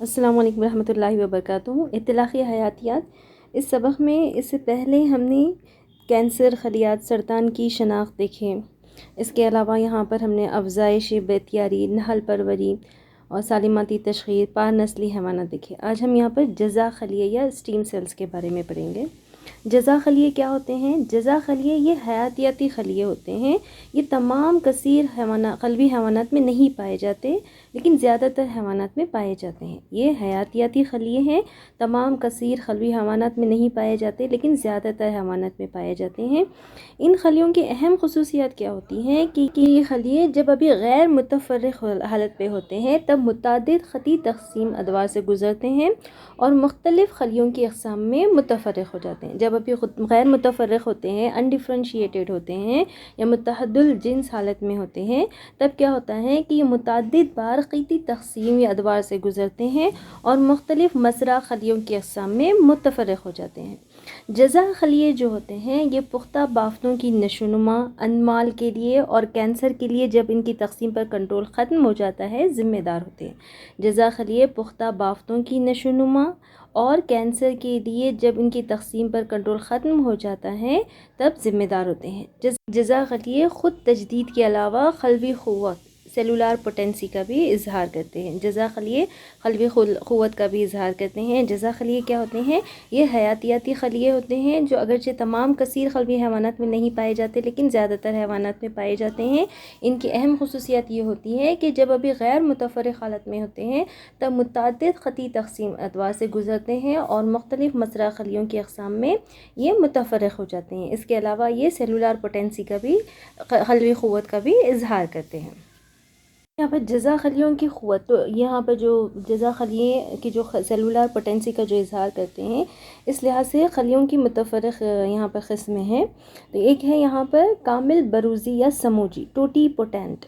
السلام علیکم ورحمۃ اللہ وبرکاتہ۔ اطلاقی حیاتیات۔ اس سبق میں اس سے پہلے ہم نے کینسر، خلیات، سرطان کی شناخت دیکھیں۔ اس کے علاوہ یہاں پر ہم نے افزائش بیطیاری، نحل پروری اور سالماتی تشخیص، پار نسلی حیوانات دیکھے۔ آج ہم یہاں پر جزا خلیے یا اسٹیم سیلز کے بارے میں پڑھیں گے۔ جزا خلیے کیا ہوتے ہیں؟ جزا خلیے یہ حیاتیاتی خلیے ہوتے ہیں۔ یہ تمام کثیر قلبی حیوانات میں نہیں پائے جاتے، لیکن زیادہ تر حیوانات میں پائے جاتے ہیں۔ یہ حیاتیاتی خلیے ہیں، تمام کثیر قلبی حیوانات میں نہیں پائے جاتے، لیکن زیادہ تر حیوانات میں پائے جاتے ہیں۔ ان خلیوں کی اہم خصوصیات کیا ہوتی ہیں کہ یہ خلیے جب ابھی غیر متفرق حالت پہ ہوتے ہیں تب متعدد خطی تقسیم ادوار سے گزرتے ہیں اور مختلف خلیوں کی اقسام میں متفرق ہو جاتے ہیں۔ جب ابھی غیر متفرق ہوتے ہیں، انڈیفرینشیٹڈ ہوتے ہیں یا متحد الجنس حالت میں ہوتے ہیں، تب کیا ہوتا ہے کہ یہ متعدد بار خطی تقسیم یا ادوار سے گزرتے ہیں اور مختلف مزرعہ خلیوں کی اقسام میں متفرق ہو جاتے ہیں۔ جزا خلیے جو ہوتے ہیں یہ پختہ بافتوں کی نشوونما، انمال کے لیے اور کینسر کے لیے جب ان کی تقسیم پر کنٹرول ختم ہو جاتا ہے ذمہ دار ہوتے ہیں۔ جزا خلیے پختہ بافتوں کی نشوونما اور کینسر کے لیے جب ان کی تقسیم پر کنٹرول ختم ہو جاتا ہے تب ذمہ دار ہوتے ہیں۔ جزا خلیے خود تجدید کے علاوہ قلبی قوت، سیلولار پوٹینسی کا بھی اظہار کرتے ہیں۔ جزا خلیے قلبی قوت کا بھی اظہار کرتے ہیں۔ جزا خلیے کیا ہوتے ہیں؟ یہ حیاتیاتی خلیے ہوتے ہیں جو اگرچہ تمام کثیر قلبی حیوانات میں نہیں پائے جاتے، لیکن زیادہ تر حیوانات میں پائے جاتے ہیں۔ ان کی اہم خصوصیات یہ ہوتی ہے کہ جب ابھی غیر متفرق حالت میں ہوتے ہیں تب متعدد خطی تقسیم ادوار سے گزرتے ہیں اور مختلف مزرعہ خلیوں کی اقسام میں یہ متفرق ہو جاتے ہیں۔ اس کے علاوہ یہ سیلولار پوٹینسی کا بھی، قلبی قوت کا بھی اظہار کرتے ہیں۔ یہاں پر جزا خلیوں کی قوت، تو یہاں پر جو جزا خلیے کی جو سیلولار پوٹینسی کا جو اظہار کرتے ہیں، اس لحاظ سے خلیوں کی متفرق یہاں پر قسمیں ہیں۔ تو ایک ہے یہاں پر کامل بروزی یا سموجی، ٹوٹی پوٹینٹ،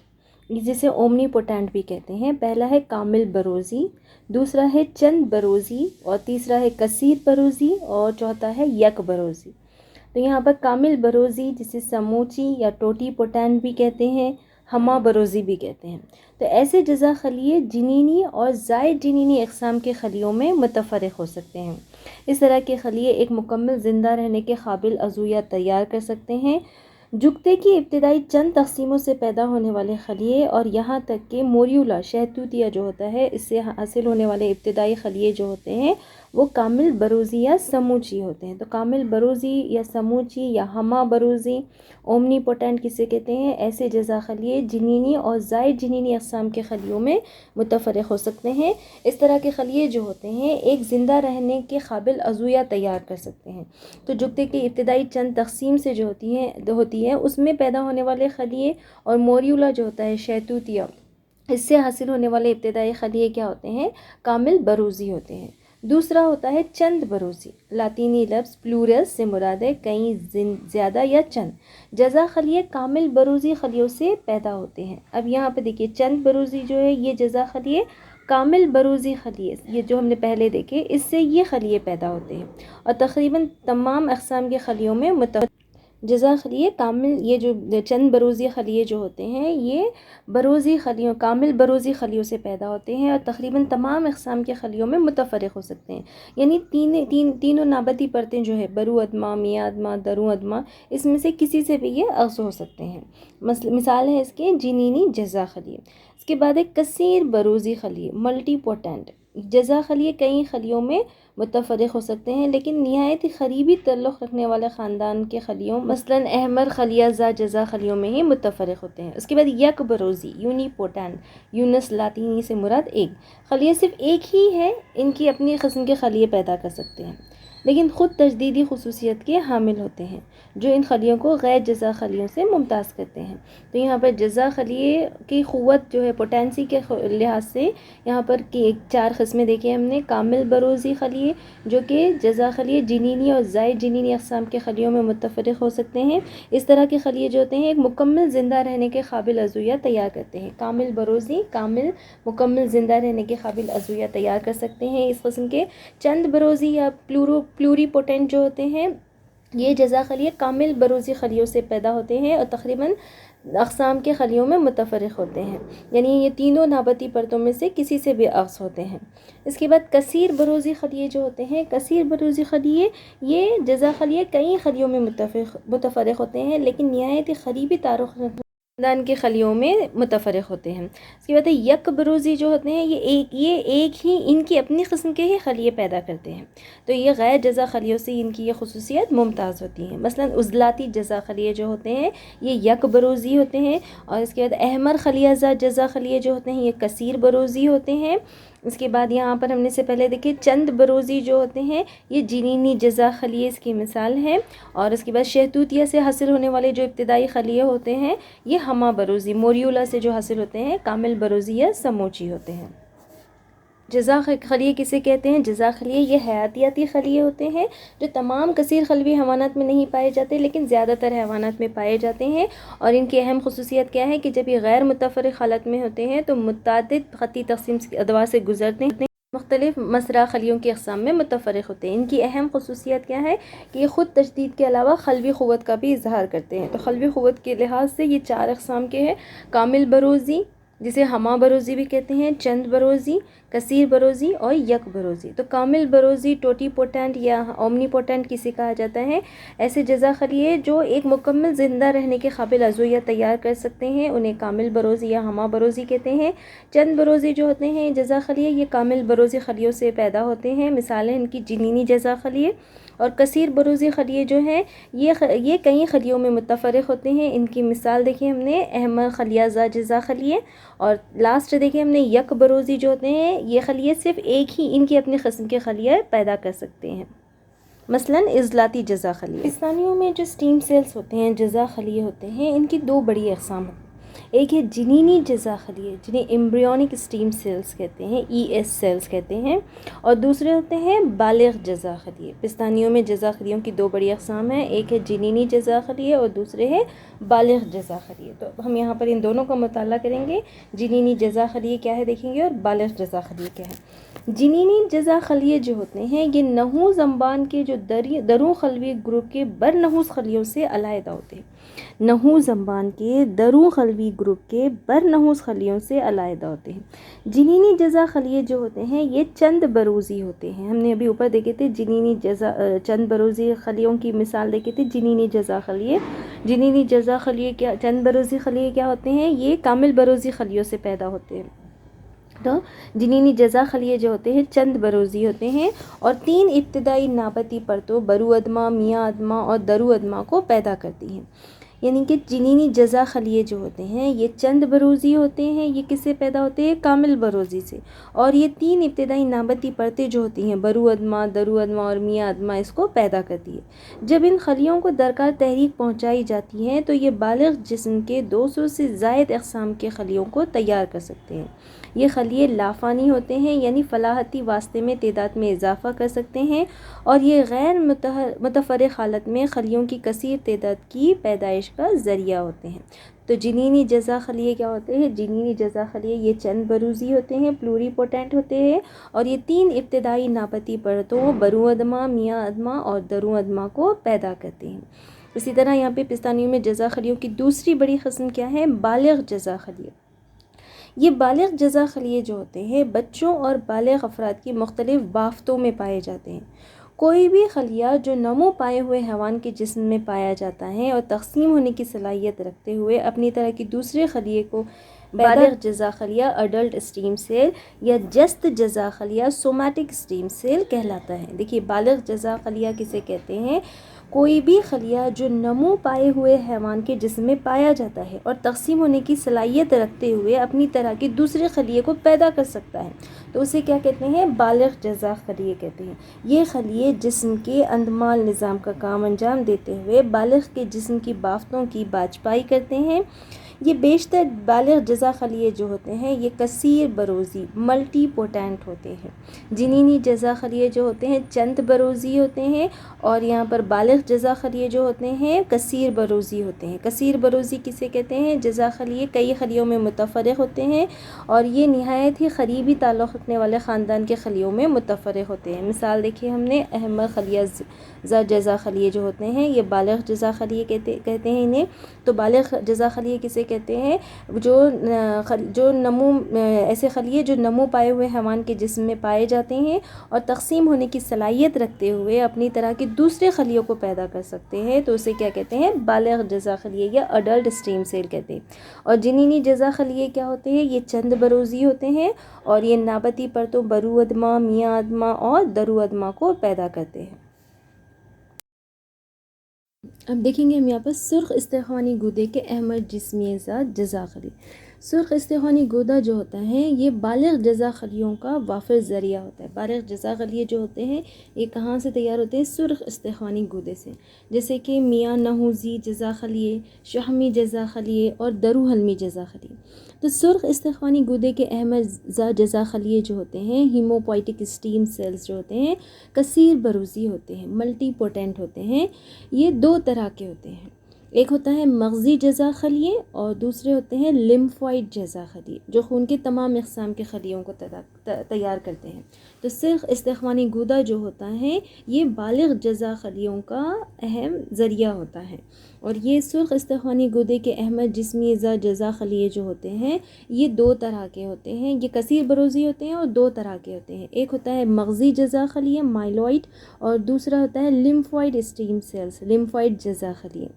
جسے اومنی پوٹینٹ بھی کہتے ہیں۔ پہلا ہے کامل بروزی، دوسرا ہے چند بروزی، اور تیسرا ہے کثیر بروزی، اور چوتھا ہے یک بروزی۔ تو یہاں پر کامل بروزی جسے سموچی یا ٹوٹی پوٹینٹ بھی کہتے ہیں، ہمہ بروزی بھی کہتے ہیں۔ تو ایسے جزا خلیے جنینی اور زائد جنینی اقسام کے خلیوں میں متفرق ہو سکتے ہیں۔ اس طرح کے خلیے ایک مکمل زندہ رہنے کے قابل عضویہ تیار کر سکتے ہیں۔ جگتے کی ابتدائی چند تقسیموں سے پیدا ہونے والے خلیے اور یہاں تک کہ موریولا، شہتوتیہ جو ہوتا ہے، اس سے حاصل ہونے والے ابتدائی خلیے جو ہوتے ہیں وہ کامل بروزی یا سموچی ہوتے ہیں۔ تو کامل بروزی یا سموچی یا ہمہ بروزی، اومنی پوٹینٹ کسے کہتے ہیں؟ ایسے جزا خلیے جنینی اور زائد جنینی اقسام کے خلیوں میں متفرق ہو سکتے ہیں۔ اس طرح کے خلیے جو ہوتے ہیں ایک زندہ رہنے کے قابل عضویہ تیار کر سکتے ہیں۔ تو جگتے کی ابتدائی چند تقسیم سے جو ہوتی ہے اس میں پیدا ہونے والے خلیے، اور موریولا جو ہوتا ہے شہتوتیہ، اس سے حاصل ہونے والے ابتدائی خلیے کیا ہوتے ہیں؟ کامل بروزی ہوتے ہیں۔ دوسرا ہوتا ہے چند بروزی، لاطینی لفظ پلورس سے مراد ہے کئی، زیادہ یا چند۔ جزا خلیے کامل بروزی خلیوں سے پیدا ہوتے ہیں۔ اب یہاں پہ دیکھیے چند بروزی جو ہے یہ جزا خلیے کامل بروزی خلیے، یہ جو ہم نے پہلے دیکھے، اس سے یہ خلیے پیدا ہوتے ہیں اور تقریباً تمام اقسام کے خلیوں میں جزا خلیے کامل، یہ جو چند بروزی خلیے جو ہوتے ہیں یہ بروزی خلیوں، کامل بروزی خلیوں سے پیدا ہوتے ہیں اور تقریباً تمام اقسام کے خلیوں میں متفرق ہو سکتے ہیں۔ یعنی تینوں نابتی پرتیں جو ہے، برو ادمہ، میاں ادمہ، درو ادمہ، اس میں سے کسی سے بھی یہ اغز ہو سکتے ہیں۔ مثال ہے اس کے جنینی جزا خلیے۔ اس کے بعد ایک کثیر بروزی خلیے، ملٹی پوٹینٹ۔ جزا خلیے کئی خلیوں میں متفرق ہو سکتے ہیں، لیکن نہایت قریبی تعلق رکھنے والے خاندان کے خلیوں، مثلاً احمر خلیہ زا جزا خلیوں میں ہی متفرق ہوتے ہیں۔ اس کے بعد یک بروزی، یونی پوٹینٹ، یونس لاطینی سے مراد ایک خلیہ، صرف ایک ہی ہے، ان کی اپنی قسم کے خلیے پیدا کر سکتے ہیں، لیکن خود تجدیدی خصوصیت کے حامل ہوتے ہیں جو ان خلیوں کو غیر جزا خلیوں سے ممتاز کرتے ہیں۔ تو یہاں پر جزا خلیے کی قوت جو ہے پوٹینسی کے لحاظ سے یہاں پر چار قسمیں دیکھیں ہم نے۔ کامل بروزی خلیے جو کہ جزا خلیے جنینی اور زائد جنینی اقسام کے خلیوں میں متفرق ہو سکتے ہیں۔ اس طرح کے خلیے جو ہوتے ہیں ایک مکمل زندہ رہنے کے قابل عضویہ تیار کرتے ہیں۔ کامل بروزی مکمل زندہ رہنے کے قابل عضویہ تیار کر سکتے ہیں اس قسم کے۔ چند بروزی یا پلوری پوٹینٹ جو ہوتے ہیں یہ جزا خلیے کامل بروزی خلیوں سے پیدا ہوتے ہیں اور تقریباً اقسام کے خلیوں میں متفرق ہوتے ہیں، یعنی یہ تینوں نابتی پرتوں میں سے کسی سے بھی اخذ ہوتے ہیں۔ اس کے بعد کثیر بروزی خلیے جو ہوتے ہیں، کثیر بروزی خلیے یہ جزا خلیے کئی خلیوں میں متفرق ہوتے ہیں، لیکن نہایت قریبی تعارف خاندان کے خلیوں میں متفرق ہوتے ہیں۔ اس کے بعد یک بروزی جو ہوتے ہیں یہ ایک ہی ان کی اپنی قسم کے ہی خلیے پیدا کرتے ہیں، تو یہ غیر جزا خلیوں سے ان کی یہ خصوصیت ممتاز ہوتی ہیں۔ مثلا عضلاتی جزا خلیے جو ہوتے ہیں یہ یک بروزی ہوتے ہیں، اور اس کے بعد احمر خلیہ زا جزا خلیے جو ہوتے ہیں یہ کثیر بروزی ہوتے ہیں۔ اس کے بعد یہاں پر ہم نے سے پہلے دیکھے چند بروزی جو ہوتے ہیں یہ جنینی جزا خلیے اس کی مثال ہیں، اور اس کے بعد شہتوتیہ سے حاصل ہونے والے جو ابتدائی خلیے ہوتے ہیں یہ ہمہ بروزی، موریولا سے جو حاصل ہوتے ہیں کامل بروزی یا سموچی ہوتے ہیں۔ جزا خلیے کسے کہتے ہیں؟ جزا خلیے یہ حیاتیاتی خلیے ہوتے ہیں جو تمام کثیر خلوی حیوانات میں نہیں پائے جاتے لیکن زیادہ تر حیوانات میں پائے جاتے ہیں، اور ان کی اہم خصوصیت کیا ہے کہ جب یہ غیر متفرق حالت میں ہوتے ہیں تو متعدد خطی تقسیم ادوار سے گزرتے ہیں، مختلف مسرع خلیوں کی اقسام میں متفرق ہوتے ہیں۔ ان کی اہم خصوصیت کیا ہے کہ یہ خود تجدید کے علاوہ خلوی قوت کا بھی اظہار کرتے ہیں۔ تو خلوی قوت کے لحاظ سے یہ 4 اقسام کے ہیں: کامل بروزی جسے ہمہ بروزی بھی کہتے ہیں، چند بروزی، کثیر بروزی اور یک بروزی۔ تو کامل بروزی ٹوٹی پوٹینٹ یا اومنی پوٹینٹ کسے کہا جاتا ہے؟ ایسے جزا خلیے جو ایک مکمل زندہ رہنے کے قابل عضویہ تیار کر سکتے ہیں انہیں کامل بروزی یا ہمہ بروزی کہتے ہیں۔ چند بروزی جو ہوتے ہیں جزا خلیے یہ کامل بروزی خلیوں سے پیدا ہوتے ہیں، مثالیں ان کی جنینی جزا خلیے۔ اور کثیر بروزی خلیے جو ہیں یہ کئی خلیوں میں متفرق ہوتے ہیں، ان کی مثال دیکھیں ہم نے احمر خلیہ زا جزا خلیے، اور لاسٹ دیکھیں ہم نے یک بروزی جو ہوتے ہیں یہ خلیے صرف ایک ہی ان کی اپنی قسم کے خلیے پیدا کر سکتے ہیں، مثلا عضلاتی جزا خلیے۔ پستانیوں میں جو سٹیم سیلز ہوتے ہیں جزا خلیے ہوتے ہیں، ان کی 2 بڑی اقسام ہوتی ہیں۔ ایک ہے جنینی جزا خلیے جنہیں ایمبریونک سٹیم سیلز کہتے ہیں، ES سیلز کہتے ہیں، اور دوسرے ہوتے ہیں بالغ جزا خلیے۔ پستانیوں میں جزا خلیوں کی 2 بڑی اقسام ہیں، ایک ہے جنینی جزا خلیے اور دوسرے ہے بالغ جزا خلیے۔ تو ہم یہاں پر ان دونوں کا مطالعہ کریں گے، جنینی جزا خلیے کیا ہے دیکھیں گے اور بالغ جزا خلیے کیا ہے۔ جنینی جزا خلیے جو ہوتے ہیں یہ نحوس انبان کے جو درون خلوی گروپ کے برنحوس خلیوں سے علیحدہ ہوتے ہیں، نحوس انبان کے درون خلوی گروپ کے برنحوس خلیوں سے علیحدہ ہوتے ہیں۔ جنینی جزا خلیے جو ہوتے ہیں یہ چند بروزی ہوتے ہیں، ہم نے ابھی اوپر دیکھے تھے جنینی جزا چند بروزی خلیوں کی مثال دیکھے تھے جنینی جزا خلیے۔ جنینی جزا خلیے کیا، چند بروزی خلیے کیا ہوتے ہیں؟ یہ کامل بروزی خلیوں سے پیدا ہوتے ہیں۔ تو جنینی جزا خلیے جو ہوتے ہیں چند بروزی ہوتے ہیں اور 3 ابتدائی نابتی پرتوں برو ادما، میاں ادما اور درو ادما کو پیدا کرتی ہیں، یعنی کہ جنینی جزا خلیے جو ہوتے ہیں یہ چند بروزی ہوتے ہیں، یہ کس سے پیدا ہوتے ہیں؟ کامل بروزی سے، اور یہ 3 ابتدائی نابتی پرتیں جو ہوتی ہیں برو ادما، درو ادما اور میاں ادما اس کو پیدا کرتی ہے۔ جب ان خلیوں کو درکار تحریک پہنچائی جاتی ہے تو یہ بالغ جسم کے 200 سے زائد اقسام کے خلیوں کو تیار کر سکتے ہیں۔ یہ خلیے لافانی ہوتے ہیں، یعنی فلاحتی واسطے میں تعداد میں اضافہ کر سکتے ہیں، اور یہ غیر متفرق حالت میں خلیوں کی کثیر تعداد کی پیدائش کا ذریعہ ہوتے ہیں۔ تو جنینی جزا خلیے کیا ہوتے ہیں؟ جنینی جزا خلیے یہ چند بروزی ہوتے ہیں، پلوری پوٹینٹ ہوتے ہیں، اور یہ 3 ابتدائی نابتی پرتوں برو ادما، میاں ادما اور درو ادما کو پیدا کرتے ہیں۔ اسی طرح یہاں پہ پستانیوں میں جزا خلیوں کی دوسری بڑی قسم کیا ہے؟ بالغ جزا خلیے۔ یہ بالغ جزا خلیے جو ہوتے ہیں بچوں اور بالغ افراد کی مختلف بافتوں میں پائے جاتے ہیں۔ کوئی بھی خلیہ جو نمو پائے ہوئے حیوان کے جسم میں پایا جاتا ہے اور تقسیم ہونے کی صلاحیت رکھتے ہوئے اپنی طرح کی دوسرے خلیے کو بالغ جزا خلیہ اڈلٹ اسٹیم سیل یا جست جزا خلیہ سومیٹک اسٹیم سیل کہلاتا ہے۔ دیکھیے بالغ جزا خلیہ کسے کہتے ہیں؟ کوئی بھی خلیہ جو نمو پائے ہوئے حیوان کے جسم میں پایا جاتا ہے اور تقسیم ہونے کی صلاحیت رکھتے ہوئے اپنی طرح کے دوسرے خلیے کو پیدا کر سکتا ہے، تو اسے کیا کہتے ہیں؟ بالغ جزا خلیے کہتے ہیں۔ یہ خلیے جسم کے اندمال نظام کا کام انجام دیتے ہوئے بالغ کے جسم کی بافتوں کی باجپائی کرتے ہیں۔ یہ بیشتر بالغ جزا خلیے جو ہوتے ہیں یہ کثیر بروزی ملٹی پوٹینٹ ہوتے ہیں. جنینی جزا خلیے جو ہوتے ہیں چند بروزی ہوتے ہیں، اور یہاں پر بالغ جزا خلیے جو ہوتے ہیں کثیر بروزی ہوتے ہیں. کثیر بروزی کسے کہتے ہیں؟ جزا خلیے کئی خلیوں میں متفرق ہوتے ہیں، اور یہ نہایت ہی قریبی تعلق رکھنے والے خاندان کے خلیوں میں متفرق ہوتے ہیں. مثال دیکھیے ہم نے احمد خلیہ جزا خلیے جو ہوتے ہیں یہ بالغ جزا خلیے کہتے ہیں انہیں. تو بالغ جزا خلیے کسے کہتے ہیں؟ جو نمو ایسے خلیے جو نمو پائے ہوئے حیوان کے جسم میں پائے جاتے ہیں اور تقسیم ہونے کی صلاحیت رکھتے ہوئے اپنی طرح کے دوسرے خلیوں کو پیدا کر سکتے ہیں، تو اسے کیا کہتے ہیں؟ بالغ جزا خلیے یا اڈلٹ اسٹیم سیل کہتے ہیں. اور جنینی جزا خلیے کیا ہوتے ہیں؟ یہ چند بروزی ہوتے ہیں، اور یہ نابتی پرتوں برو ادمہ، میاں ادمہ اور درو ادمہ کو پیدا کرتے ہیں. اب دیکھیں گے ہم یہاں پر سرخ استحقانی گودے کے احمر جسمی ذات جزا خلی. سرخ استحقانی گودا جو ہوتا ہے یہ بالغ جزا خلیوں کا وافر ذریعہ ہوتا ہے. بالغ جزا خلیے جو ہوتے ہیں یہ کہاں سے تیار ہوتے ہیں؟ سرخ استحقانی گودے سے، جیسے کہ میاں نحوزی جزا خلیے، شحمی جزا خلیے اور درو حلمی جزا خلیے. تو سرخ استحقانی گودے کے احمر جزا خلیے جو ہوتے ہیں ہیموپوئٹک اسٹیم سیلز جو ہوتے ہیں کثیر بروزی ہوتے ہیں، ملٹی پوٹینٹ ہوتے ہیں. یہ دو طرح کے ہوتے ہیں، ایک ہوتا ہے مغزی جزا خلیے اور دوسرے ہوتے ہیں لمفوائڈ جزا خلیے جو خون کے تمام اقسام کے خلیوں کو تیار کرتے ہیں. تو سرخ استحقانی گودا جو ہوتا ہے یہ بالغ جزا خلیوں کا اہم ذریعہ ہوتا ہے. اور یہ سرخ استحقانی گودے کے احمد جسمی جزا خلیے جو ہوتے ہیں یہ دو طرح کے ہوتے ہیں. یہ کثیر بروزی ہوتے ہیں اور دو طرح کے ہوتے ہیں، ایک ہوتا ہے مغزی جزا خلیے مائلوئڈ اور دوسرا ہوتا ہے لمفوائڈ اسٹیم سیلز لمفوائڈ جزا خلیے.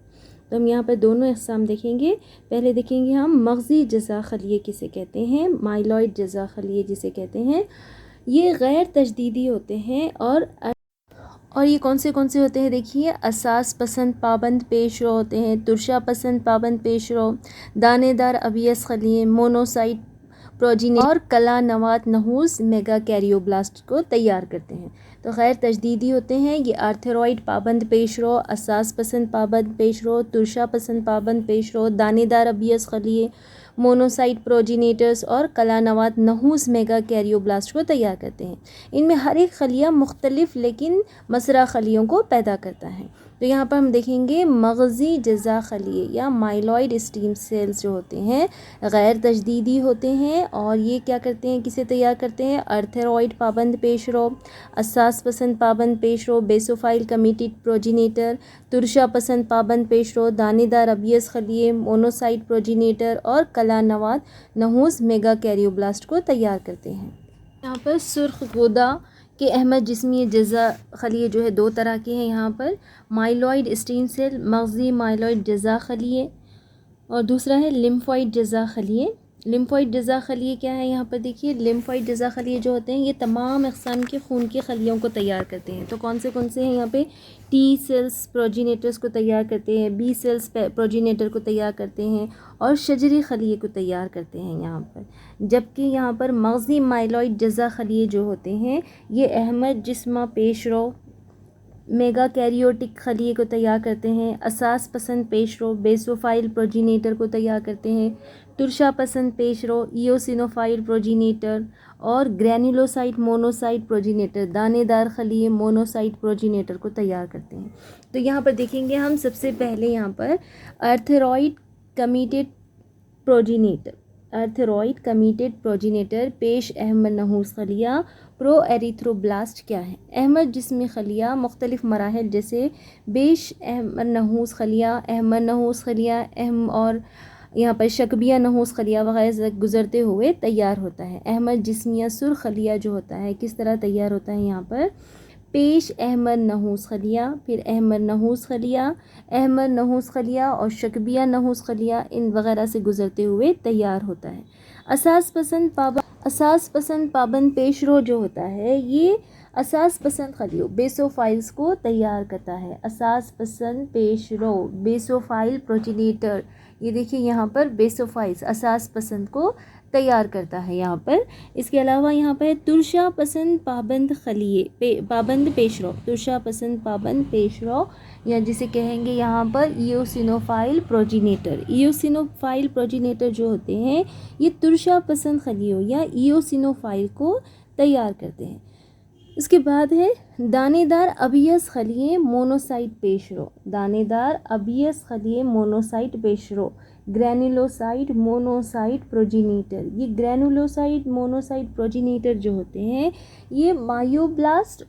تو ہم یہاں پر دونوں اقسام دیکھیں گے. پہلے دیکھیں گے ہم مغزی جزا خلیے کسے کہتے ہیں، مائلوئڈ جزا خلیے جسے کہتے ہیں. یہ غیر تجدیدی ہوتے ہیں اور یہ کون سے ہوتے ہیں؟ دیکھیے اساس پسند پابند پیش رو ہوتے ہیں، ترشا پسند پابند پیش رو، دانے دار ابیس خلیے، مونوسائٹ پروجینی اور کلا نوات نحوس میگا کیریوبلاسٹ کو تیار کرتے ہیں. تو غیر تجدیدی ہوتے ہیں یہ آرتھروئڈ پابند پیش رو، اساس پسند پابند پیش رو، ترشا پسند پابند پیش رو، دانے دار ابیس خلیے، مونوسائٹ پروجینیٹرز اور کلا نوات نحوس میگا کیریوبلاسٹ کو تیار کرتے ہیں. ان میں ہر ایک خلیہ مختلف لیکن مسرع خلیوں کو پیدا کرتا ہے. تو یہاں پر ہم دیکھیں گے مغزی جزا خلیے یا مائلوئڈ اسٹیم سیلز جو ہوتے ہیں غیر تجدیدی ہوتے ہیں، اور یہ کیا کرتے ہیں؟ کسے تیار کرتے ہیں؟ آرتھروئڈ پابند پیش رو، اساس پسند پابند پیش رو، بیسوفائل کمیٹیڈ پروجینیٹر، ترشا پسند پابند پیش رو، دانے دار ابیس خلیے، مونوسائٹ پروجینیٹر اور کلا نوات نحوس میگا کیریوبلاسٹ کو تیار کرتے ہیں. یہاں پر سرخ گودا کہ احمد جسمی جزا خلیے جو ہے دو طرح کے ہیں. یہاں پر مائلوئڈ اسٹیم سیل مغزی مائلوئڈ جزا خلیے اور دوسرا ہے لمفوئڈ جزا خلیے. لمفوئڈ جزا خلیے کیا ہے؟ یہاں پر دیکھیے لمفوئڈ جزا خلیے جو ہوتے ہیں یہ تمام اقسام کے خون کی خلیوں کو تیار کرتے ہیں. تو کون سے ہیں یہاں پہ؟ ٹی سیلز پروجینیٹرز کو تیار کرتے ہیں، بی سیلز پروجینیٹر کو تیار کرتے ہیں اور شجری خلیے کو تیار کرتے ہیں یہاں پر. جبکہ یہاں پر مغزی مائلوئڈ جزا خلیے جو ہوتے ہیں یہ احمد جسمہ پیش رو میگا کیریوٹک خلیے کو تیار کرتے ہیں، اساس پسند پیش رو بیسوفائل پروجینیٹر کو تیار کرتے ہیں، ترشا پسند پیش رو ایوسینوفائل پروجینیٹر اور گرینیولوسائٹ مونوسائٹ پروجینیٹر دانے دار خلیے مونوسائٹ پروجینیٹر کو تیار کرتے ہیں. تو یہاں پر دیکھیں گے ہم سب سے پہلے یہاں پر آرتھروئڈ کمیٹیڈ پروجینیٹر پیش احمر نحوس خلیہ پرو ایریتھروبلاسٹ کیا ہے؟ احمر جسمی خلیہ مختلف مراحل جیسے بیش احمر نحوس خلیہ اور یہاں پر شکبیہ نحوس خلیہ وغیرہ سے گزرتے ہوئے تیار ہوتا ہے. احمر جسمیہ سرخ خلیہ جو ہوتا ہے کس طرح تیار ہوتا ہے؟ یہاں پر پیش احمر نحوس خلیہ، پھر احمر نحوس خلیہ اور شکبیہ نحوس خلیہ ان وغیرہ سے گزرتے ہوئے تیار ہوتا ہے. اساس پسند پابند پیش رو جو ہوتا ہے یہ اساس پسند خلیوں بیسوفائلز کو تیار کرتا ہے. اساس پسند پیش رو بیسوفائل پروجینیٹر، یہ دیکھیے یہاں پر بیسوفائلز اساس پسند کو تیار کرتا ہے یہاں پر. اس کے علاوہ یہاں پر ترشا پسند پابند خلیے پابند پیش رو، ترشا پسند پابند پیش رو یا جسے کہیں گے یہاں پر ایوسینوفائل پروجینیٹر. ایوسینوفائل پروجینیٹر جو ہوتے ہیں یہ ترشا پسند خلیوں یا ایوسینوفائل کو تیار کرتے ہیں. اس کے بعد ہے دانے دار ابیس خلیے مونوسائٹ پیش رو. دانے دار ابیس خلیے مونوسائٹ پیش رو، گرینولوسائٹ مونوسائٹ پروجینیٹر. یہ گرینولوسائٹ مونوسائٹ پروجینیٹر جو ہوتے ہیں یہ مایوبلاسٹ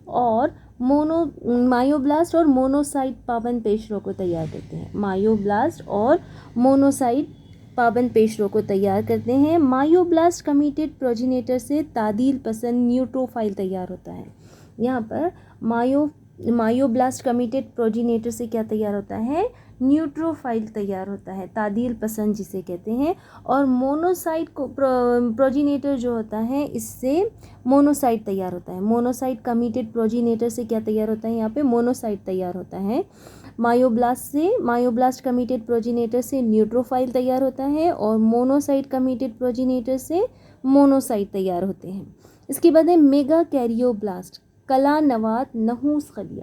اور مونوسائٹ پابند پیشرو کو تیار کرتے ہیں. مایوبلاسٹ اور مونوسائٹ پابند پیشرو کو تیار کرتے ہیں. مایوبلاسٹ کمیٹیڈ پروجینیٹر سے تعدیل پسند نیوٹروفائل تیار ہوتا ہے. یہاں پر مایوبلاسٹ کمیٹیڈ پروجینیٹر سے کیا تیار ہوتا ہے؟ نیوٹروفائل تیار ہوتا ہے، تعدیل پسند جسے کہتے ہیں. اور مونوسائٹ کو پروجینیٹر جو ہوتا ہے اس سے مونوسائٹ تیار ہوتا ہے. مونوسائٹ کمیٹیڈ پروجینیٹر سے کیا تیار ہوتا ہے؟ یہاں پہ مونوسائٹ تیار ہوتا ہے. مایوبلاسٹ کمیٹیڈ پروجینیٹر سے نیوٹروفائل تیار ہوتا ہے اور مونوسائٹ کمیٹیڈ پروجینیٹر سے مونوسائٹ تیار ہوتے ہیں. اس کے بعد ہے میگا کیریوبلاسٹ کلا نوات نحوس خلیہ.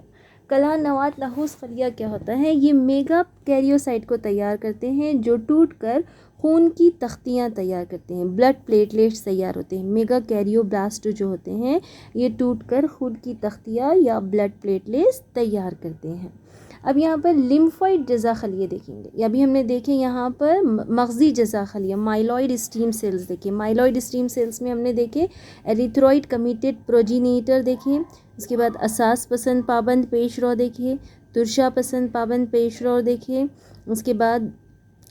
کلا نوات نحوس خلیہ کیا ہوتا ہے؟ یہ میگا کیریوسائٹ کو تیار کرتے ہیں جو ٹوٹ کر خون کی تختیاں تیار کرتے ہیں، بلڈ پلیٹلیٹس تیار ہوتے ہیں. میگا کیریوبلاسٹ جو ہوتے ہیں یہ ٹوٹ کر خون کی تختیاں یا بلڈ پلیٹلیٹس تیار کرتے ہیں. اب یہاں پر لمفوئڈ جزا خلیے دیکھیں گے، یا ابھی ہم نے دیکھے یہاں پر مغزی جزا خلیہ مائلوئڈ اسٹیم سیلز دیکھیں. مائلوئڈ اسٹیم سیلز میں ہم نے دیکھے ایریتھروئڈ کمیٹیڈ پروجینیٹر دیکھیں. اس کے بعد اساس پسند پابند پیش رو دیکھیے، ترشا پسند پابند پیش رو دیکھیے. اس کے بعد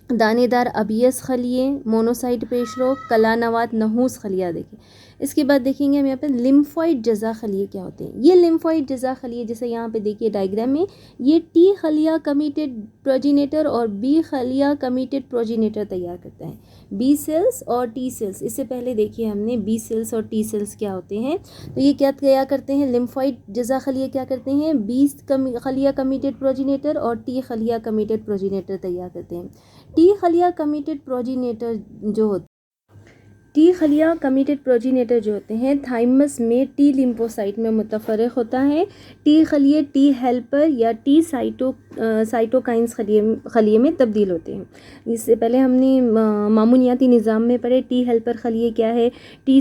دانے دار ابیس خلیے مونوسائٹ پیش رو، کلا نوات نحوس خلیہ دیکھیں. اس کے بعد دیکھیں گے ہم یہاں پہ لمفوئڈ جزا خلیے کیا ہوتے ہیں. یہ لمفوئڈ جزا خلیے جیسے یہاں پہ دیکھیے ڈائیگرام میں، یہ ٹی خلیہ کمیٹیڈ پروجینیٹر اور بی خلیہ کمیٹیڈ پروجینیٹر تیار کرتا ہے. بی سیلز اور ٹی سیلز، اس سے پہلے دیکھیے ہم نے بی سیلز اور ٹی سیلز کیا ہوتے ہیں. تو یہ کیا تیار کرتے ہیں؟ لمفوئڈ جزا خلیے کیا کرتے ہیں؟ بی خلیہ کمیٹیڈ پروجینیٹر اور ٹی خلیہ کمیٹیڈ پروجینیٹر تیار کرتے ہیں. ٹی خلیہ کمیٹیڈ پروجینیٹر جو ہوتے ہیں تھائمس میں ٹی لیمفوسائٹ میں متفرق ہوتا ہے. ٹی خلیے ٹی ہیلپر یا ٹی سائٹوکائنز خلیے میں تبدیل ہوتے ہیں. اس سے پہلے ہم نے مامونیاتی نظام میں پڑھے ٹی ہیلپر خلیے کیا ہے، ٹی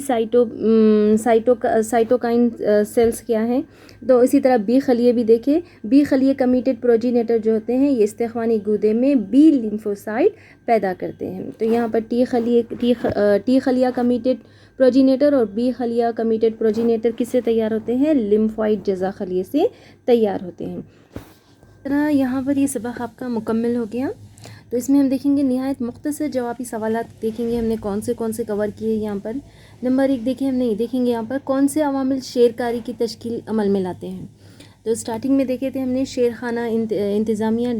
سائٹوکائن سیلز کیا ہیں. تو اسی طرح بی خلیے بھی دیکھے. بی خلیے کمیٹیڈ پروجینیٹر جو ہوتے ہیں یہ استحقانی گودے میں بی لیمفوسائٹ پیدا کرتے ہیں. تو یہاں پر ٹی خلیہ کمیٹیڈ پروجینیٹر اور بی خلیہ کمیٹیڈ پروجینیٹر کس سے تیار ہوتے ہیں؟ لمفوئڈ جزا خلیے سے تیار ہوتے ہیں. طرح یہاں پر یہ سبق آپ کا مکمل ہو گیا. تو اس میں ہم دیکھیں گے نہایت مختصر جوابی سوالات دیکھیں گے ہم نے کون سے کور کیے. یہاں پر نمبر 1 دیکھیں ہم نے دیکھیں گے یہاں پر کون سے عوامل شیرکاری کی تشکیل عمل میں لاتے ہیں. تو سٹارٹنگ میں دیکھے تھے ہم نے شیرخانہ انتظامیہ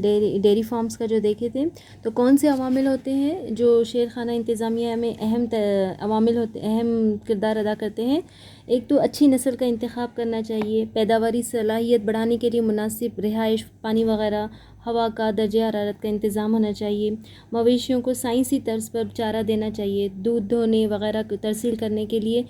ڈیری فارمز کا جو دیکھے تھے. تو کون سے عوامل ہوتے ہیں جو شیرخانہ انتظامیہ میں اہم کردار ادا کرتے ہیں؟ ایک تو اچھی نسل کا انتخاب کرنا چاہیے، پیداواری صلاحیت بڑھانے کے لیے مناسب رہائش، پانی وغیرہ، ہوا کا، درجہ حرارت کا انتظام ہونا چاہیے، مویشیوں کو سائنسی طرز پر چارہ دینا چاہیے، دودھ دھونے وغیرہ کو ترسیل کرنے کے لیے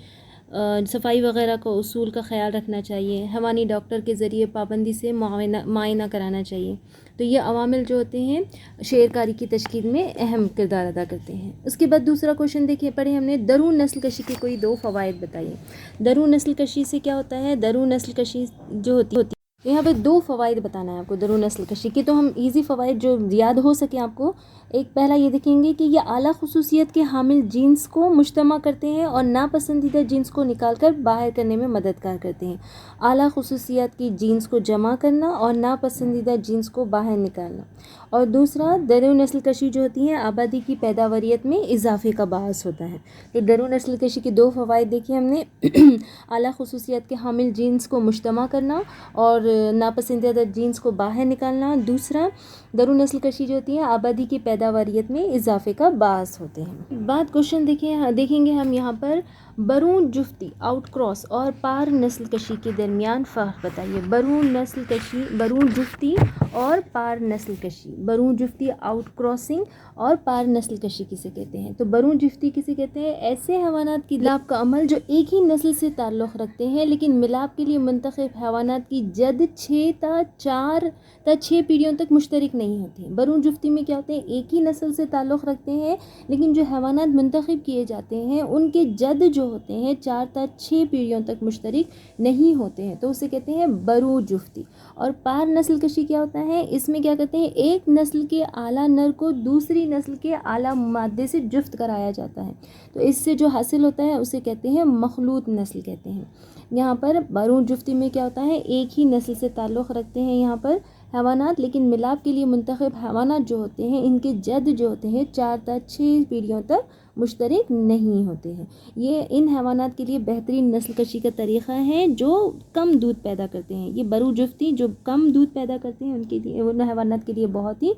صفائی وغیرہ کو اصول کا خیال رکھنا چاہیے، حیوانی ڈاکٹر کے ذریعے پابندی سے معائنہ کرانا چاہیے. تو یہ عوامل جو ہوتے ہیں شیرکاری کی تشکیل میں اہم کردار ادا کرتے ہیں. اس کے بعد دوسرا کوشچن دیکھیے پڑھے ہم نے درون نسل کشی کے کوئی 2 فوائد بتائیے. درون نسل کشی سے کیا ہوتا ہے؟ درون نسل کشی جو ہوتی یہاں پہ 2 فوائد بتانا ہے آپ کو درون نسل کشی کے. تو ہم ایزی فوائد جو یاد ہو سکے آپ کو، ایک پہلا یہ دیکھیں گے کہ یہ اعلیٰ خصوصیت کے حامل جینس کو مجتمع کرتے ہیں اور ناپسندیدہ جینس کو نکال کر باہر کرنے میں مددگار کرتے ہیں. اعلیٰ خصوصیات کی جینس کو جمع کرنا اور ناپسندیدہ جینس کو باہر نکالنا. اور دوسرا درون نسل کشی جو ہوتی ہے آبادی کی پیداواریت میں اضافے کا باعث ہوتا ہے. تو درون نسل کشی کے 2 فوائد دیکھے ہم نے اعلیٰ خصوصیات کے حامل جینس کو مجتمع کرنا اور ناپسندیدہ جینس کو باہر نکالنا. دوسرا درون نسل کشی جو ہوتی ہے آبادی کی پیداواریت میں اضافے کا باعث ہوتے ہیں. بعد کوشچن دیکھیں گے ہم یہاں پر برون جفتی آؤٹ کراس اور پار نسل کشی کے درمیان فرق بتائیے. برون نسل کشی، برون جفتی اور پار نسل کشی. برون جفتی آؤٹ کراسنگ اور پار نسل کشی کسے کہتے ہیں؟ تو برون جفتی کسے کہتے ہیں؟ ایسے حیوانات کی ملاپ کا عمل جو ایک ہی نسل سے تعلق رکھتے ہیں لیکن ملاپ کے لیے منتخب حیوانات کی جد 6 پیڑھیوں تک مشترک نہیں ہوتی ہیں. برون جفتی میں کیا ہوتے ہیں؟ ایک ہی نسل سے تعلق رکھتے ہیں لیکن جو حیوانات منتخب کیے جاتے ہیں ان کے جد جو ہوتے ہیں 4 تا 6 پیڑھیوں تک مشترک نہیں ہوتے ہیں، تو اسے کہتے ہیں برو جفتی. اور پار نسل کشی کیا ہوتا ہے؟ اس میں کیا کہتے ہیں؟ ایک نسل کے اعلیٰ نر کو دوسری نسل کے اعلیٰ مادے سے جفت کرایا جاتا ہے، تو اس سے جو حاصل ہوتا ہے اسے کہتے ہیں مخلوط نسل کہتے ہیں. یہاں پر برون جفتی میں کیا ہوتا ہے؟ ایک ہی نسل سے تعلق رکھتے ہیں یہاں پر حیوانات لیکن ملاپ کے لیے منتخب حیوانات جو ہوتے ہیں ان کے جد جو ہوتے ہیں 4 تا 6 پیڑھیوں تک مشترک نہیں ہوتے ہیں. یہ ان حیوانات کے لیے بہترین نسل کشی کا طریقہ ہے جو کم دودھ پیدا کرتے ہیں. یہ برو جفتی جو کم دودھ پیدا کرتے ہیں ان کے لیے، ان حیوانات کے لیے بہت ہی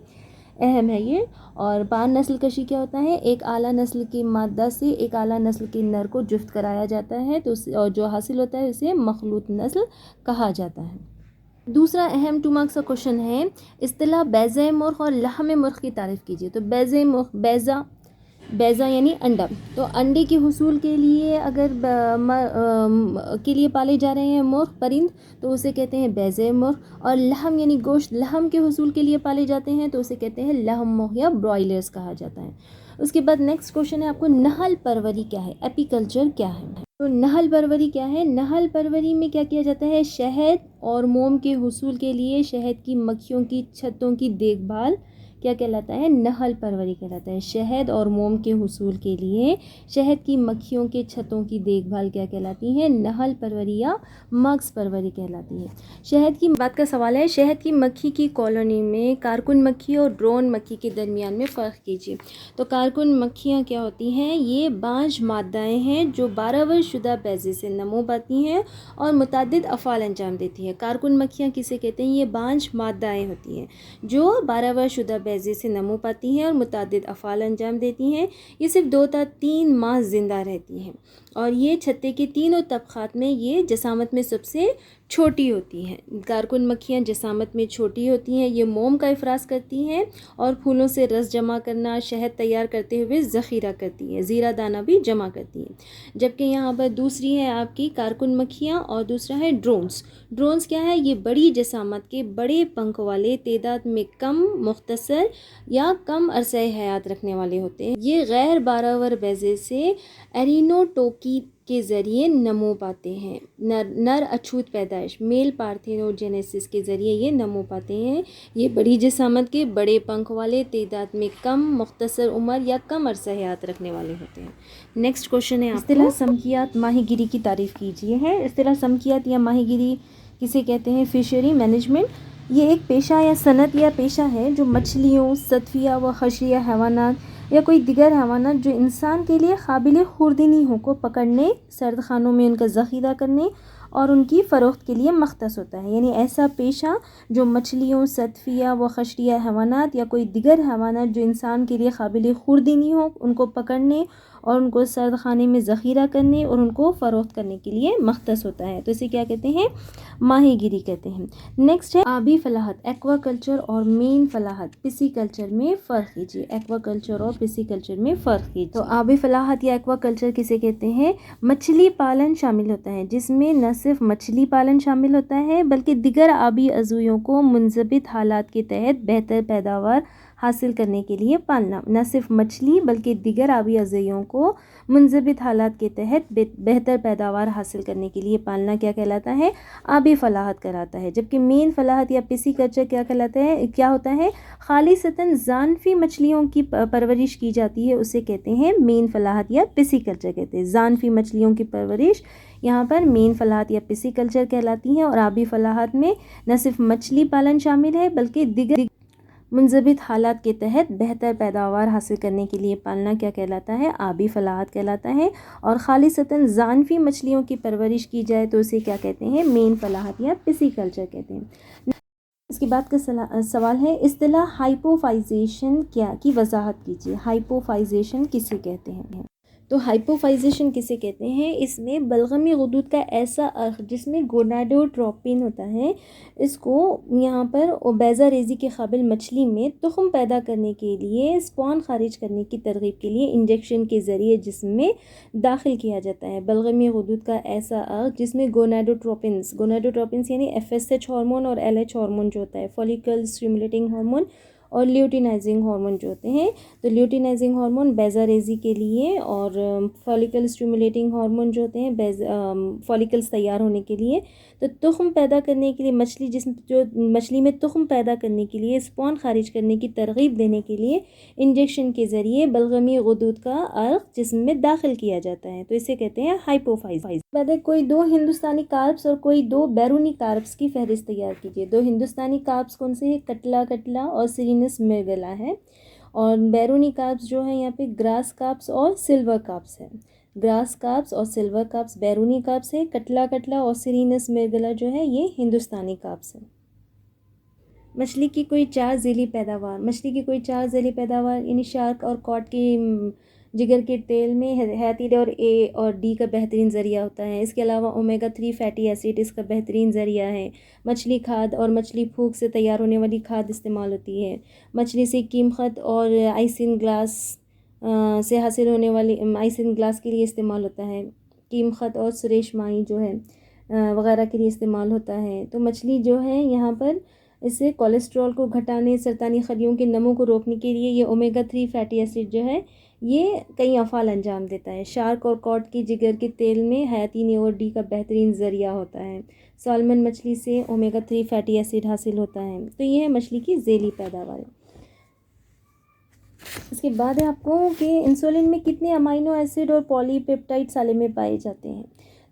اہم ہے یہ. اور پار نسل کشی کیا ہوتا ہے؟ ایک اعلیٰ نسل کی مادہ سے ایک اعلیٰ نسل کے نر کو جفت کرایا جاتا ہے تو اور جو حاصل ہوتا ہے اسے مخلوط نسل کہا جاتا ہے. دوسرا اہم 2 مارکس کا کوشچن ہے، اصطلاح بیضۂ مرغ اور لحم مرغ کی تعریف کیجیے. تو بیضۂ مرغ، بیضہ یعنی انڈا، تو انڈے کے حصول کے لیے اگر کے لیے پالے جا رہے ہیں مرغ پرند تو اسے کہتے ہیں بیضۂ مرغ. اور لحم یعنی گوشت، لحم کے حصول کے لیے پالے جاتے ہیں تو اسے کہتے ہیں لحم مرغ یا برائلرز کہا جاتا ہے. اس کے بعد نیکسٹ کوشچن ہے آپ کو، نہل پروری کیا ہے؟ ایپی کلچر کیا ہے؟ تو نہل پروری کیا ہے؟ نہل پروری میں کیا کیا جاتا ہے؟ شہد اور موم کے حصول کے لیے شہد کی مکھیوں کی چھتوں کی دیکھ بھال کیا کہلاتا ہے؟ نہل پروری کہلاتا ہے. شہد اور موم کے حصول کے لیے شہد کی مکھیوں کے چھتوں کی دیکھ بھال کیا کہلاتی ہے؟ نہل پروری یا مگس پروری کہلاتی ہے. شہد کی بات کا سوال ہے، شہد کی مکھی کی کالونی میں کارکن مکھی اور ڈرون مکھی کے درمیان میں فرق کیجیے. تو کارکن مکھیاں کیا ہوتی ہیں؟ یہ بانجھ مادائیں ہیں جو 12 ور شدہ بیضے سے نمو پاتی ہیں اور متعدد افعال انجام دیتی ہیں. کارکن مکھیاں کسے کہتے ہیں؟ یہ بانجھ مادائیں ہوتی ہیں جو 12 ور شدہ بیضے سے نمو پاتی ہیں اور متعدد افعال انجام دیتی ہیں. یہ صرف 2 تا 3 ماہ زندہ رہتی ہیں اور یہ چھتے کے تینوں طبقات میں یہ جسامت میں سب سے چھوٹی ہوتی ہیں. کارکن مکھیاں جسامت میں چھوٹی ہوتی ہیں، یہ موم کا افراز کرتی ہیں اور پھولوں سے رس جمع کرنا، شہد تیار کرتے ہوئے ذخیرہ کرتی ہیں، زیرہ دانہ بھی جمع کرتی ہیں. جبکہ یہاں پر دوسری ہے آپ کی کارکن مکھیاں اور دوسرا ہے ڈرونز. ڈرونز کیا ہے؟ یہ بڑی جسامت کے بڑے پنکھ والے، تعداد میں کم، مختصر یا کم عرصہ حیات رکھنے والے ہوتے ہیں. یہ غیر 12 ور بیضے سے ایرینوٹوکی کے ذریعے نمو پاتے ہیں. نر اچھوت پیدائش، میل پارتھینوجینیسس کے ذریعے یہ نمو پاتے ہیں. یہ بڑی جسامت کے بڑے پنکھ والے، تعداد میں کم، مختصر عمر یا کم عرصہ حیات رکھنے والے ہوتے ہیں. نیکسٹ کوشچن ہے آپ کو، اصطلاح سمکیات ماہی گیری کی تعریف کیجیے. ہے اصطلاح سمکیات یا ماہی گیری کسے کہتے ہیں؟ Fishery management. یہ ایک پیشہ یا صنعت یا پیشہ ہے جو مچھلیوں، سطحیہ و حشریہ حیوانات یا کوئی دیگر حیوانات جو انسان کے لیے قابل خوردنی ہوں کو پکڑنے، سرد خانوں میں ان کا ذخیرہ کرنے اور ان کی فروخت کے لیے مختص ہوتا ہے. یعنی ایسا پیشہ جو مچھلیوں، سطحیہ و حشریہ حیوانات یا کوئی دیگر حیوانات جو انسان کے لیے قابل خوردنی ہوں ان کو پکڑنے اور ان کو سرد خانے میں ذخیرہ کرنے اور ان کو فروخت کرنے کے لیے مختص ہوتا ہے، تو اسے کیا کہتے ہیں؟ ماہی گیری کہتے ہیں. نیکسٹ ہے آبی فلاحت، ایکوا کلچر اور مین فلاحت، پسی کلچر میں فرق کیجیے. ایکوا کلچر اور پسی کلچر میں فرق کیجیے. تو آبی فلاحت یا ایکوا کلچر کسے کہتے ہیں؟ مچھلی پالن شامل ہوتا ہے جس میں نہ صرف مچھلی پالن شامل ہوتا ہے بلکہ دیگر آبی عضویوں کو منضبط حالات کے تحت بہتر پیداوار حاصل کرنے کے لیے پالنا. نہ صرف مچھلی بلکہ دیگر آبی عضویوں کو منضبط حالات کے تحت بہتر پیداوار حاصل کرنے کے لیے پالنا کیا کہلاتا ہے؟ آبی فلاحت کہلاتا ہے. جبکہ مین فلاحت یا پسی کلچر کیا کہلاتا ہے؟ کیا ہوتا ہے؟ خالصتاً زانفی مچھلیوں کی پرورش کی جاتی ہے، اسے کہتے ہیں مین فلاحت یا پسی کلچر کہتے ہیں. زانفی مچھلیوں کی پرورش یہاں پر مین فلاحت یا پسی کلچر کہلاتی ہیں. اور آبی فلاحت میں نہ صرف مچھلی پالن شامل ہے بلکہ دیگر منضبط حالات کے تحت بہتر پیداوار حاصل کرنے کے لیے پالنا کیا کہلاتا ہے؟ آبی فلاحت کہلاتا ہے. اور خالصتاً زانفی مچھلیوں کی پرورش کی جائے تو اسے کیا کہتے ہیں؟ مین فلاحت یا پسی کلچر کہتے ہیں. اس کے بعد کا سوال ہے، اصطلاح ہائپوفائزیشن کیا کی وضاحت کیجیے. ہائپوفائزیشن کسے کہتے ہیں؟ تو ہائپوفائزیشن کسے کہتے ہیں؟ اس میں بلغمی غدود کا ایسا عرق جس میں گوناڈوٹروپن ہوتا ہے، اس کو یہاں پر اوبیزا ریزی کے قابل مچھلی میں تخم پیدا کرنے کے لیے، اسپون خارج کرنے کی ترغیب کے لیے انجیکشن کے ذریعے جسم میں داخل کیا جاتا ہے۔ بلغمی غدود کا ایسا عرق جس میں گوناڈوٹروپنس یعنی FSH ہارمون اور LH ہارمون جو ہوتا ہے، فولیکل اسٹیمولیٹنگ ہارمون اور لیوٹینائزنگ ہارمون جو ہوتے ہیں، تو لیوٹینائزنگ ہارمون بیزا ریزی کے لیے، اور فولیکل اسٹیمولیٹنگ ہارمون جو ہوتے ہیں فولیکلس تیار ہونے کے لیے، تو تخم پیدا کرنے کے لیے مچھلی میں تخم پیدا کرنے کے لیے، اسپون خارج کرنے کی ترغیب دینے کے لیے انجیکشن کے ذریعے بلغمی غدود کا عرق جسم میں داخل کیا جاتا ہے، تو اسے کہتے ہیں ہائپوفائز۔ بعد کوئی 2 ہندوستانی کاربس اور کوئی 2 بیرونی کاربس کی فہرست تیار کیجیے۔ 2 ہندوستانی کاربس کون سے ہیں؟ کٹلا اور سیرینس مرگلا ہے، اور بیرونی کاربس جو ہیں یہاں پہ گراس کاربس اور سلور کاربس ہیں۔ گراس کاربس اور سلور کاربس بیرونی کاربس ہیں، کٹلا اور سیرینس مرگلا جو ہے یہ ہندوستانی کاربس ہیں۔ مچھلی کی کوئی 4 ذیلی پیداوار یعنی شارک اور کاٹ کی جگر کے تیل میں ہیتھیڈ اور A اور D کا بہترین ذریعہ ہوتا ہے۔ اس کے علاوہ اومیگا 3 فیٹی ایسڈ اس کا بہترین ذریعہ ہے۔ مچھلی کھاد اور مچھلی پھوک سے تیار ہونے والی کھاد استعمال ہوتی ہے۔ مچھلی سے قیمخت اور آئسن گلاس سے حاصل ہونے والی آئسن گلاس کے لیے استعمال ہوتا ہے۔ قیمخت اور سریش مائی جو ہے وغیرہ کے لیے استعمال ہوتا ہے۔ تو مچھلی جو ہے یہاں پر اس سے کولیسٹرول کو گھٹانے، سرطانی خلیوں کے نمو کو روکنے کے لیے یہ اومیگا 3 فیٹی ایسڈ جو ہے یہ کئی افعال انجام دیتا ہے۔ شارک اور کاٹ کی جگر کے تیل میں حیاتین A اور D کا بہترین ذریعہ ہوتا ہے۔ سالمن مچھلی سے اومیگا 3 فیٹی ایسڈ حاصل ہوتا ہے۔ تو یہ ہے مچھلی کی ذیلی پیداوار۔ اس کے بعد ہے آپ کو کہ انسولین میں کتنے امائنو ایسڈ اور پولی پیپٹائڈ سالے میں پائے جاتے ہیں؟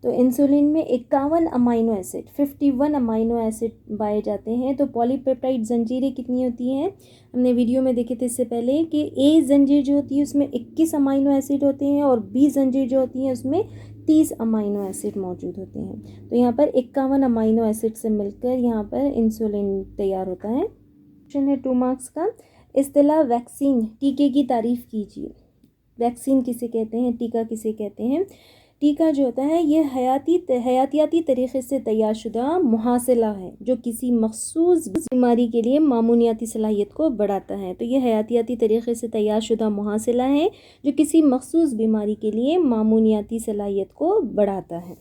تو انسولین میں 51 امائنو ایسڈ 51 امائنو ایسڈ پائے جاتے ہیں۔ تو پولی پیپٹائڈ زنجیریں کتنی ہوتی ہیں؟ ہم نے ویڈیو میں دیکھے تھے اس سے پہلے کہ A زنجیر جو ہوتی ہے اس میں 21 امائنو ایسڈ ہوتے ہیں، اور B زنجیر جو ہوتی ہے اس میں 30 امائنو ایسڈ موجود ہوتے ہیں۔ تو یہاں پر 51 امائنو ایسڈ سے مل کر یہاں پر انسولین تیار ہوتا ہے۔ کوشچن ہے 2 مارکس کا، اصطلاح ویکسین ٹیکے کی تعریف کیجیے۔ ویکسین کسے کہتے ہیں؟ ٹیکا کسے کہتے ہیں؟ ٹیکا جو ہوتا ہے یہ حیاتیاتی طریقے سے تیار شدہ محاصلہ ہے جو کسی مخصوص بیماری کے لیے مامونیاتی صلاحیت کو بڑھاتا ہے۔ تو یہ حیاتیاتی طریقے سے تیار شدہ محاصلہ ہے جو کسی مخصوص بیماری کے لیے مامونیاتی صلاحیت کو بڑھاتا ہے۔